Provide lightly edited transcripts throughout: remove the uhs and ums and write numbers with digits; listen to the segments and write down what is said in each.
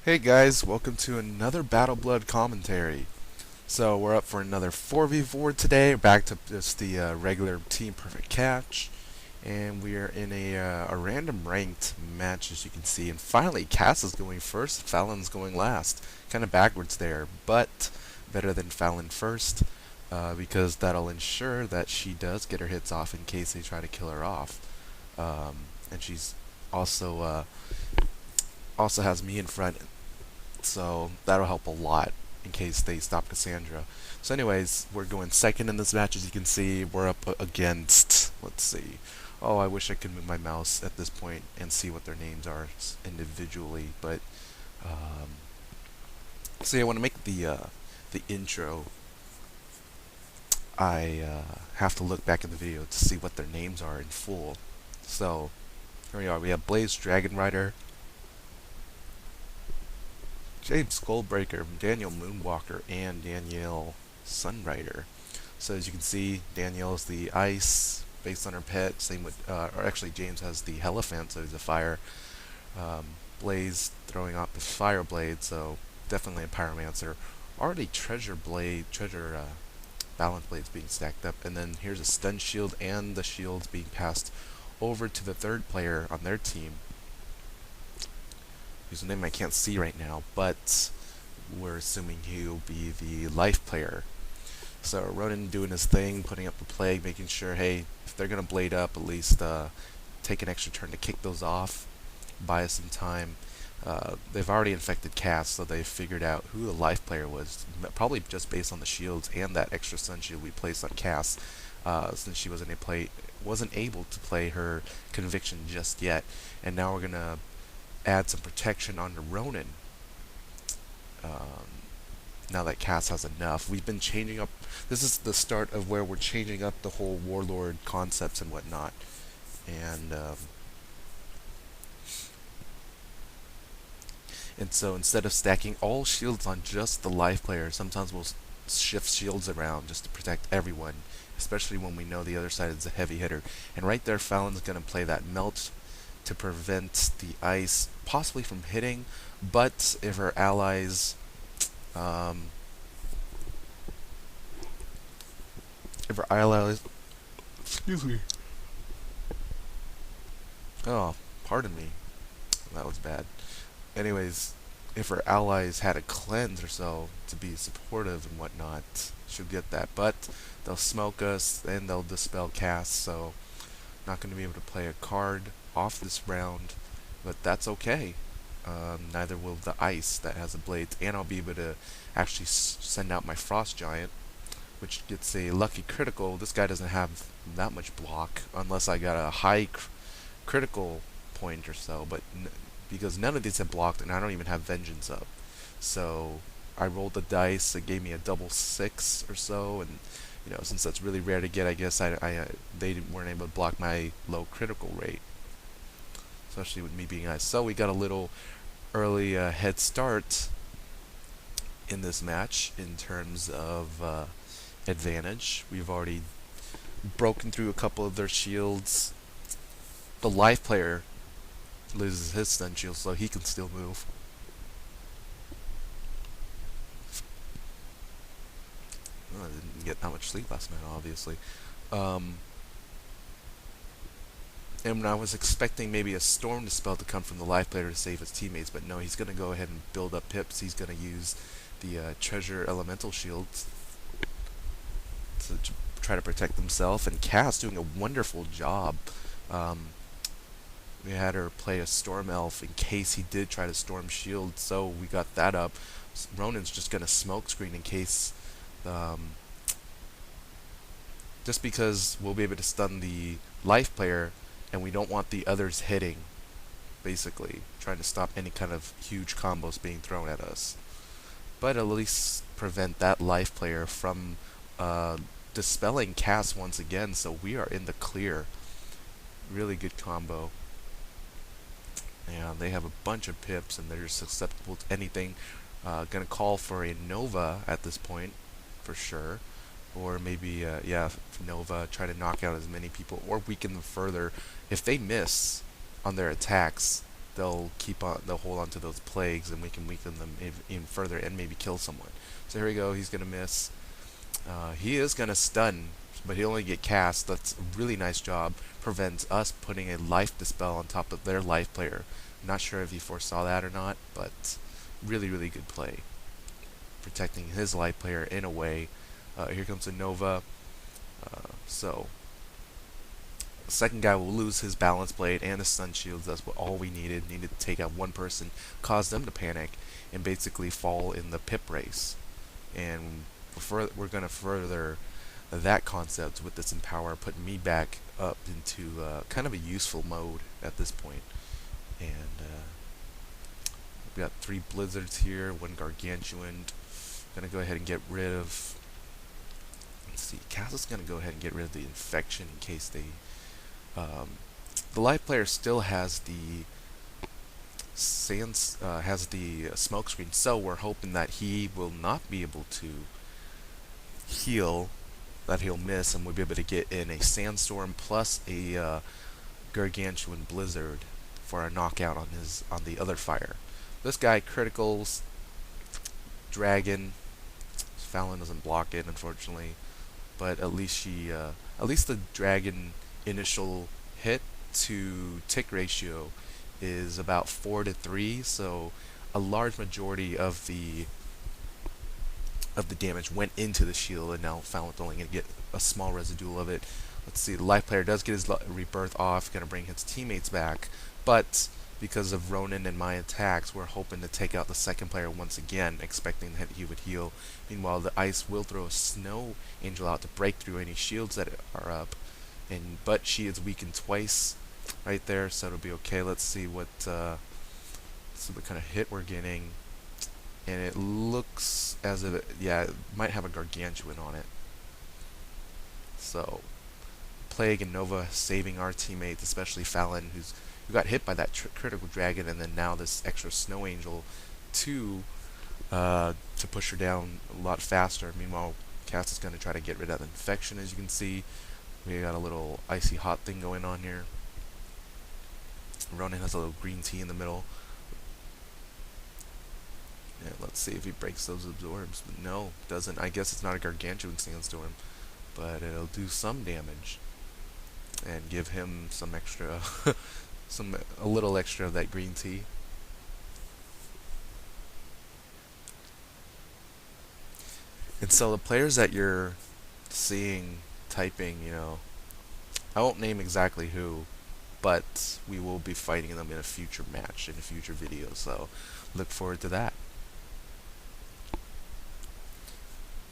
Hey guys, welcome to another Battleblood commentary. So we're up for another 4v4 today, back to just the regular Team Perfect Catch, and we are in a random ranked match as you can see, and finally Cass is going first, Fallon's going last. Kind of backwards there, but better than Fallon first, because that'll ensure that she does get her hits off in case they try to kill her off. And she's also also has me in front, so that'll help a lot in case they stop Cassandra. So anyways, we're going second in this match. As you can see, we're up against, let's see, oh, I wish I could move my mouse at this point and see what their names are individually, but so yeah, I want to make the intro. I have to look back in the video to see what their names are in full. So here we are. We have Blaze Dragonrider, James Skullbreaker, Danielle Moonwalker, and Danielle Sunrider. So as you can see, Danielle is the ice based on her pet. Same with, or actually James has the Elephant, so he's a fire. Blaze throwing off the fire blade, so definitely a pyromancer. Already treasure balance blades being stacked up, and then here's a stun shield and the shields being passed over to the third player on their team, whose name I can't see right now, but we're assuming he'll be the life player. So Ronan doing his thing, putting up the plague, making sure, hey, if they're gonna blade up, at least take an extra turn to kick those off, buy us some time. They've already infected Cass, so they've figured out who the life player was, probably just based on the shields and that extra sun shield we placed on Cass, since she wasn't able to play her conviction just yet. And now we're gonna add some protection onto Ronan. Now that Cass has enough, we've been changing up. This is the start of where we're changing up the whole warlord concepts and whatnot. And so instead of stacking all shields on just the life player, sometimes we'll shift shields around just to protect everyone, especially when we know the other side is a heavy hitter. And right there, Fallon's going to play that melt to prevent the ice possibly from hitting, but if her um, allies, excuse me, oh, pardon me, that was bad. Anyways, if her allies had a cleanse or so to be supportive and whatnot, she'll get that. But they'll smoke us and they'll dispel casts, so not going to be able to play a card off this round, but that's okay. Neither will the ice that has the blades, and I'll be able to actually send out my frost giant, which gets a lucky critical. This guy doesn't have that much block unless I got a high critical point or so, but because none of these have blocked and I don't even have vengeance up. So I rolled the dice, it gave me a double 6 or so, and since that's really rare to get, I guess they weren't able to block my low critical rate, especially with me being ice. So we got a little early head start in this match in terms of advantage. We've already broken through a couple of their shields. The life player loses his stun shield, so he can still move. I didn't get that much sleep last night, obviously. And I was expecting maybe a storm dispel to come from the life player to save his teammates, but no, he's going to go ahead and build up pips. He's going to use the treasure elemental shields to try to protect himself, and Cass doing a wonderful job. We had her play a storm elf in case he did try to storm shield, so we got that up. Ronan's just going to smoke screen in case, just because we'll be able to stun the life player and we don't want the others hitting, basically trying to stop any kind of huge combos being thrown at us, but at least prevent that life player from dispelling Cass once again, so we are in the clear. Really good combo. And they have a bunch of pips and they're susceptible to anything. Gonna call for a Nova at this point for sure, or maybe Nova, try to knock out as many people or weaken them further. If they miss on their attacks, they'll hold on to those plagues, and we can weaken them even further and maybe kill someone. So here we go. He's gonna miss. He is gonna stun, but he'll only get cast. That's a really nice job. Prevents us putting a life dispel on top of their life player. Not sure if he foresaw that or not, but really, really good play. Protecting his life player in a way. Here comes a Nova. So the second guy will lose his balance blade and his stun shields. That's what all we needed. Needed to take out one person, cause them to panic, and basically fall in the pip race. And we're going to further that concept with this Empower, putting me back up into kind of a useful mode at this point. And we got 3 Blizzards here, 1 Gargantuan. Gonna go ahead and get rid of. Let's see, Castle's gonna go ahead and get rid of the infection in case they. The life player still has the smoke screen, so we're hoping that he will not be able to heal, that he'll miss, and we'll be able to get in a sandstorm plus a Gargantuan Blizzard for a knockout on the other fire. This guy criticals Dragon. Fallon doesn't block it, unfortunately, but at least the Dragon initial hit to tick ratio is about 4-3, so a large majority of the damage went into the shield, and now Fallon's only going to get a small residual of it. Let's see, the life player does get his rebirth off, going to bring his teammates back, but because of Ronan and my attacks, we're hoping to take out the second player once again, expecting that he would heal. Meanwhile, the ice will throw a snow angel out to break through any shields that are up, but she is weakened twice right there, so it'll be okay. Let's see what kind of hit we're getting, and it looks as if it might have a Gargantuan on it. So Plague and Nova saving our teammates, especially Fallon, who got hit by that critical dragon, and then now this extra snow angel to push her down a lot faster. Meanwhile, Cass is going to try to get rid of the infection. As you can see, we got a little icy hot thing going on here. Ronan has a little green tea in the middle. Yeah, let's see if he breaks those absorbs. But no, doesn't. I guess it's not a Gargantuan sandstorm, but it'll do some damage and give him some extra a little extra of that green tea. And so the players that you're seeing typing, I won't name exactly who, but we will be fighting them in a future match, in a future video, so look forward to that.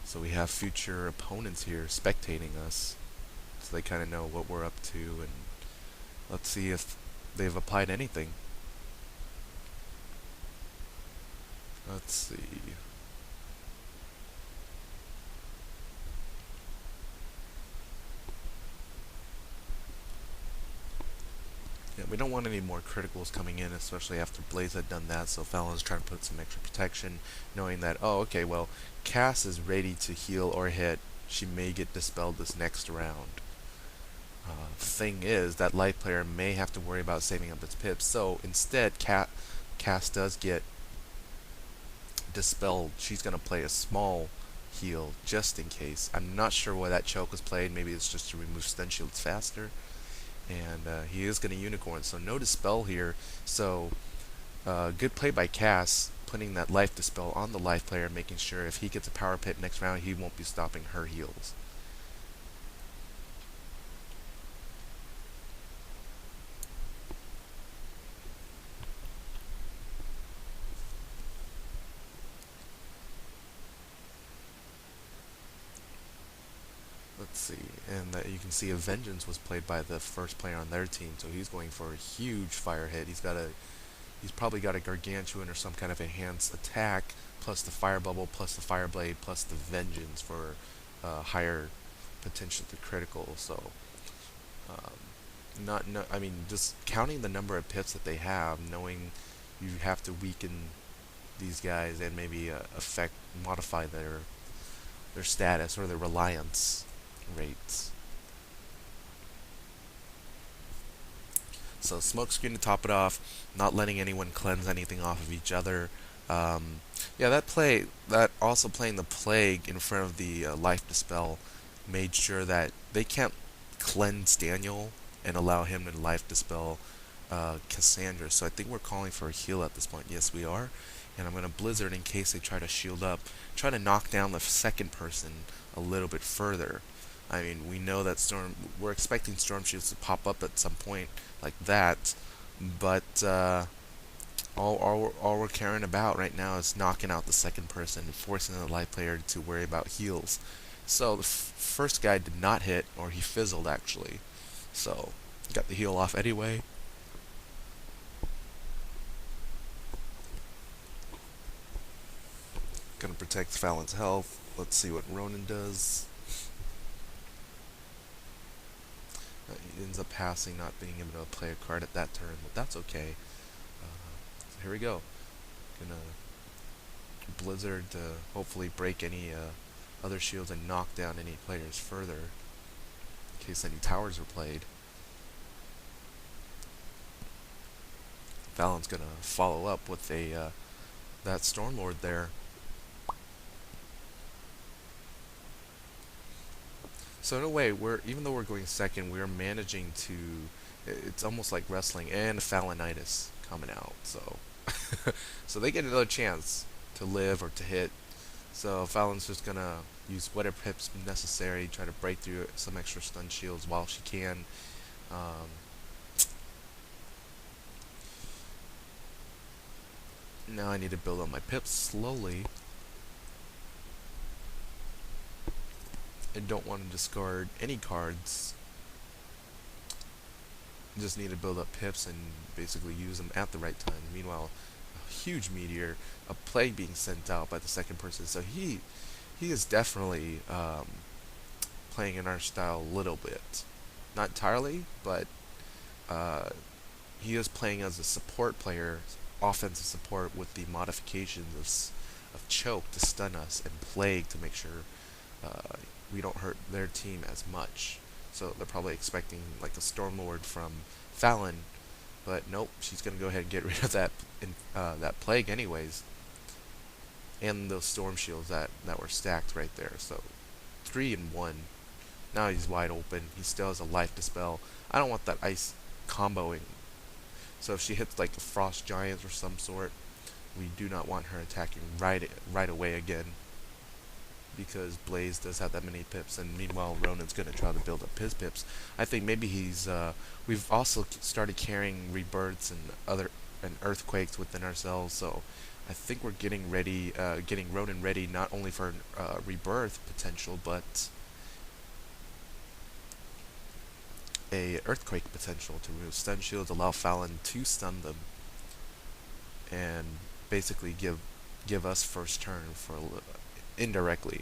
So we have future opponents here spectating us, so they kind of know what we're up to, and let's see if they've applied anything. Let's see. Yeah, we don't want any more criticals coming in, especially after Blaze had done that, so Fallon's trying to put some extra protection, knowing that, oh, okay, well, Cass is ready to heal or hit. She may get dispelled this next round. The thing is, that light player may have to worry about saving up its pips, so instead, Cass does get dispelled. She's going to play a small heal, just in case. I'm not sure why that choke was played. Maybe it's just to remove stun shields faster. And he is going to unicorn, so no dispel here. So good play by Cass, putting that life dispel on the life player, making sure if he gets a power pit next round, he won't be stopping her heals. Let's see, and you can see a Vengeance was played by the first player on their team, so he's going for a huge fire hit. He's probably got a Gargantuan or some kind of enhanced attack, plus the Fire Bubble, plus the Fire Blade, plus the Vengeance for higher potential to critical. So, I mean, just counting the number of pips that they have, knowing you have to weaken these guys and maybe modify their status or their reliance rates. So smoke screen to top it off, not letting anyone cleanse anything off of each other. Yeah, that also playing the plague in front of the life dispel made sure that they can't cleanse Daniel and allow him to life dispel Cassandra. So I think we're calling for a heal at this point. Yes, we are. And I'm going to Blizzard in case they try to shield up, try to knock down the second person a little bit further. I mean, we know that we're expecting storm shields to pop up at some point like that, but all we're caring about right now is knocking out the second person and forcing the life player to worry about heals. So the first guy did not hit, or he fizzled actually. So got the heal off anyway. Gonna protect Fallon's health. Let's see what Ronan does. He ends up passing, not being able to play a card at that turn, but that's okay. So here we go. Gonna Blizzard to hopefully break any other shields and knock down any players further in case any towers are played. Fallon's gonna follow up with a that Stormlord there. So in a way, even though we're going second, we're managing to. It's almost like wrestling and Fallonitis coming out. So, so they get another chance to live or to hit. So Fallon's just gonna use whatever pips necessary, try to break through some extra stun shields while she can. Now I need to build up my pips slowly. I don't want to discard any cards. Just need to build up pips and basically use them at the right time. Meanwhile, a huge meteor, a plague being sent out by the second person. So he is definitely playing in our style a little bit. Not entirely, but he is playing as a support player, offensive support with the modifications of choke to stun us and plague to make sure we don't hurt their team as much. So they're probably expecting like a Stormlord from Fallon, but nope, she's gonna go ahead and get rid of that plague anyways, and those storm shields that were stacked right there. So 3 in 1. Now he's wide open. He still has a life dispel. I don't want that ice comboing. So if she hits like the frost giants or some sort, we do not want her attacking right away again, because Blaze does have that many pips, and meanwhile Ronan's going to try to build up his pips. I think maybe we've also started carrying rebirths and earthquakes within ourselves, so I think we're getting Ronan ready not only for rebirth potential, but a earthquake potential to remove stun shields, allow Fallon to stun them, and basically give us first turn for indirectly.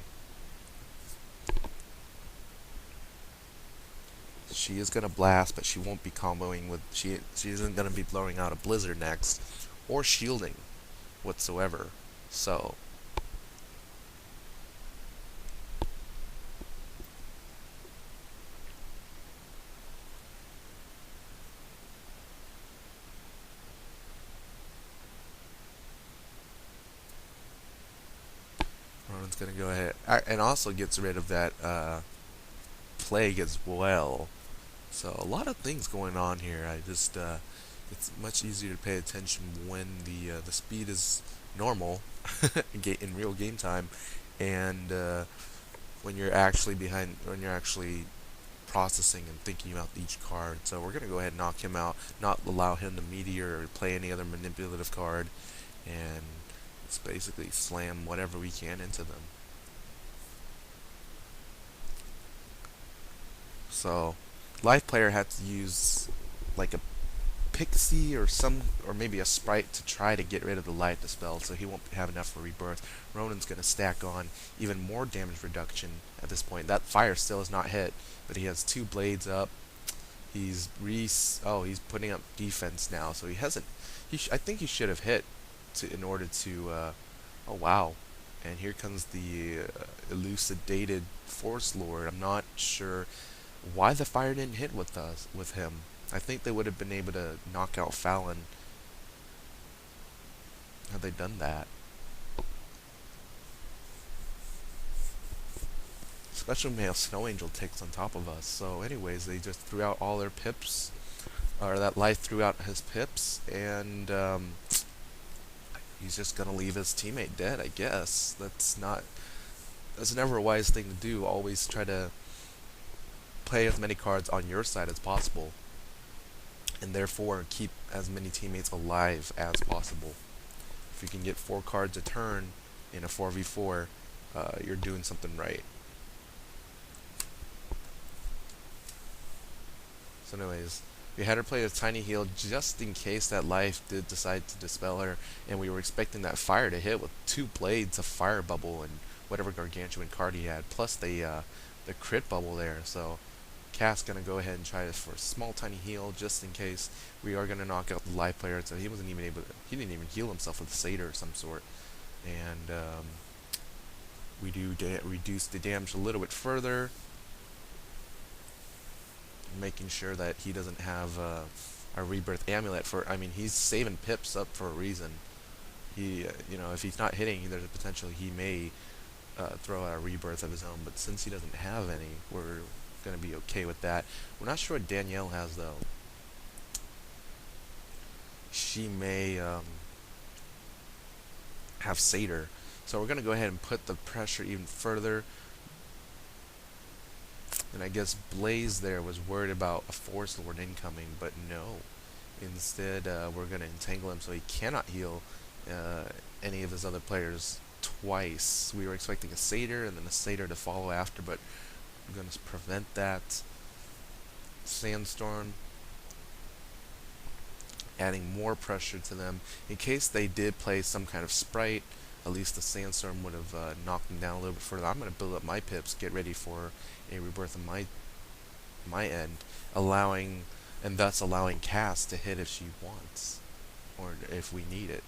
She is gonna blast, but she won't be comboing with. She isn't gonna be blowing out a blizzard next, or shielding, whatsoever. So. Ronan's gonna go ahead and also gets rid of that plague as well. So a lot of things going on here. It's much easier to pay attention when the speed is normal in real game time, and when you're actually processing and thinking about each card. So we're gonna go ahead and knock him out, not allow him to meteor or play any other manipulative card, and it's basically slam whatever we can into them. So, life player had to use like a pixie or maybe a sprite to try to get rid of the life dispel, so he won't have enough for rebirth. Ronan's gonna stack on even more damage reduction at this point. That fire still is not hit, but he has 2 blades up. He's putting up defense now, so he hasn't. I think he should have hit in order to. Oh wow! And here comes the elucidated Force Lord. I'm not sure why the fire didn't hit with him. I think they would have been able to knock out Fallon had they done that. Especially when we have Snow Angel ticks on top of us. So anyways, they just threw out all their pips, or that life threw out his pips, and he's just gonna leave his teammate dead, I guess. That's never a wise thing to do. Always try to play as many cards on your side as possible, and therefore keep as many teammates alive as possible. If you can get 4 cards a turn in a 4v4, you're doing something right. So anyways, we had her play a tiny heal just in case that life did decide to dispel her, and we were expecting that fire to hit with 2 blades of fire bubble and whatever gargantuan card he had, plus the crit bubble there. So Cass gonna go ahead and try this for a small tiny heal just in case. We are gonna knock out the live player, so he didn't even heal himself with a satyr of some sort, and we do reduce the damage a little bit further, making sure that he doesn't have a rebirth amulet for. I mean, he's saving pips up for a reason. He, if he's not hitting, there's a potential he may throw out a rebirth of his own. But since he doesn't have any, we're gonna be okay with that. We're not sure what Danielle has though. She may have satyr, so we're gonna go ahead and put the pressure even further. And I guess Blaze there was worried about a Forest Lord incoming, but no. Instead, we're going to entangle him so he cannot heal any of his other players twice. We were expecting a Satyr and then a Satyr to follow after, but we're going to prevent that. Sandstorm, adding more pressure to them. In case they did play some kind of Sprite, at least the Sandstorm would have knocked them down a little bit further. I'm going to build up my pips, get ready for a rebirth on my end, thus allowing Cass to hit if she wants, or if we need it.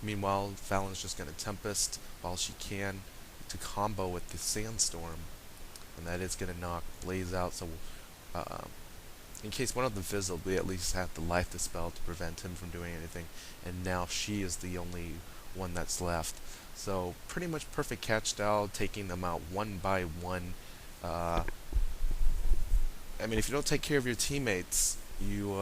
Meanwhile, Fallon's just going to Tempest while she can to combo with the Sandstorm, and that is going to knock Blaze out, so in case one of them fizzled, we at least have the Life Dispel to prevent him from doing anything, and now she is the only one that's left. So pretty much perfect catch style, taking them out one by one. I mean, if you don't take care of your teammates, you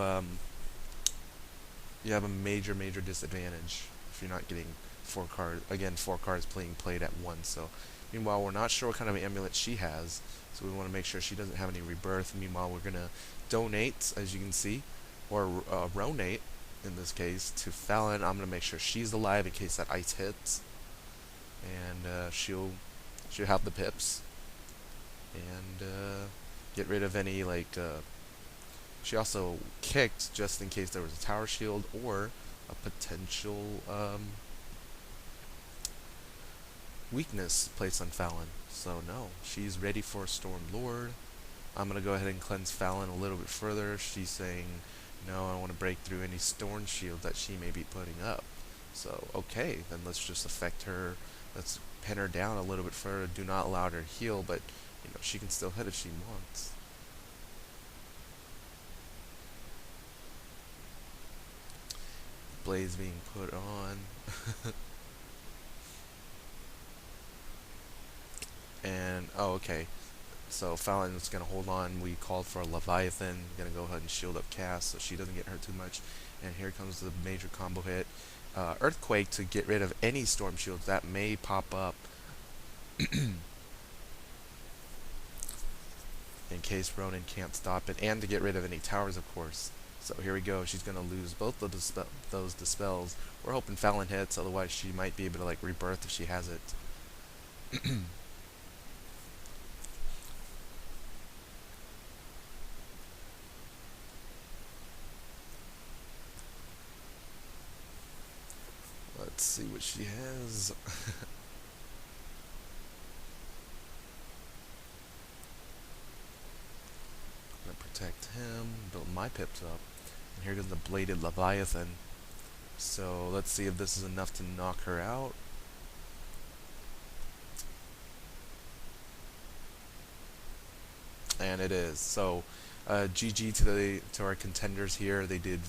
have a major disadvantage if you're not getting 4 cards. Again, 4 cards being played at once. So meanwhile, we're not sure what kind of amulet she has, so we want to make sure she doesn't have any rebirth. Meanwhile, we're gonna donate, as you can see, or ronate in this case, to Fallon. I'm gonna make sure she's alive in case that ice hits, and she'll have the pips, and get rid of any she also kicked just in case there was a tower shield or a potential weakness placed on Fallon. So no, she's ready for Storm Lord. I'm gonna go ahead and cleanse Fallon a little bit further. She's saying, no, I don't want to break through any storm shield that she may be putting up. So, okay, then let's just affect her. Let's pin her down a little bit further. Do not allow her to heal, but she can still hit if she wants. Blaze being put on. And, oh, okay. So Fallon's going to hold on. We called for a Leviathan. Going to go ahead and shield up Cass so she doesn't get hurt too much. And here comes the major combo hit. Earthquake to get rid of any storm shields that may pop up. In case Ronan can't stop it. And to get rid of any towers, of course. So here we go. She's going to lose both of those dispels. We're hoping Fallon hits. Otherwise she might be able to rebirth if she has it. Let's see what she has. Gonna protect him, build my pips up. And here goes the bladed Leviathan. So let's see if this is enough to knock her out. And it is. So GG to our contenders here. They did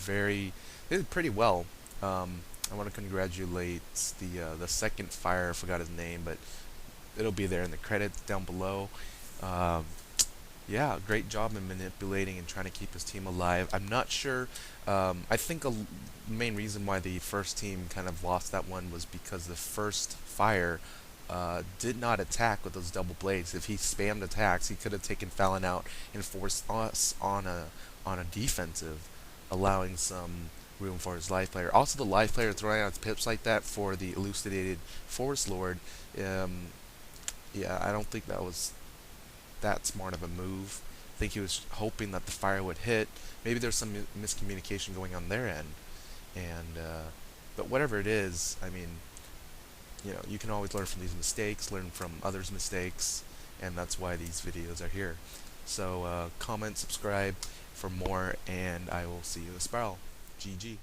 pretty well. I want to congratulate the second fire. I forgot his name, but it'll be there in the credits down below. Um, yeah, great job in manipulating and trying to keep his team alive. I'm not sure. I think the main reason why the first team kind of lost that one was because the first fire did not attack with those double blades. If he spammed attacks, he could have taken Fallon out and forced us on a defensive, allowing some room for his life player. Also, the life player throwing out pips like that for the elucidated Forest Lord. Um, yeah, I don't think that was that smart of a move. I think he was hoping that the fire would hit. Maybe there's some miscommunication going on their end, and but whatever it is, I mean, you can always learn from these mistakes, learn from others' mistakes, and that's why these videos are here. So comment, subscribe for more, and I will see you in the spiral. GG.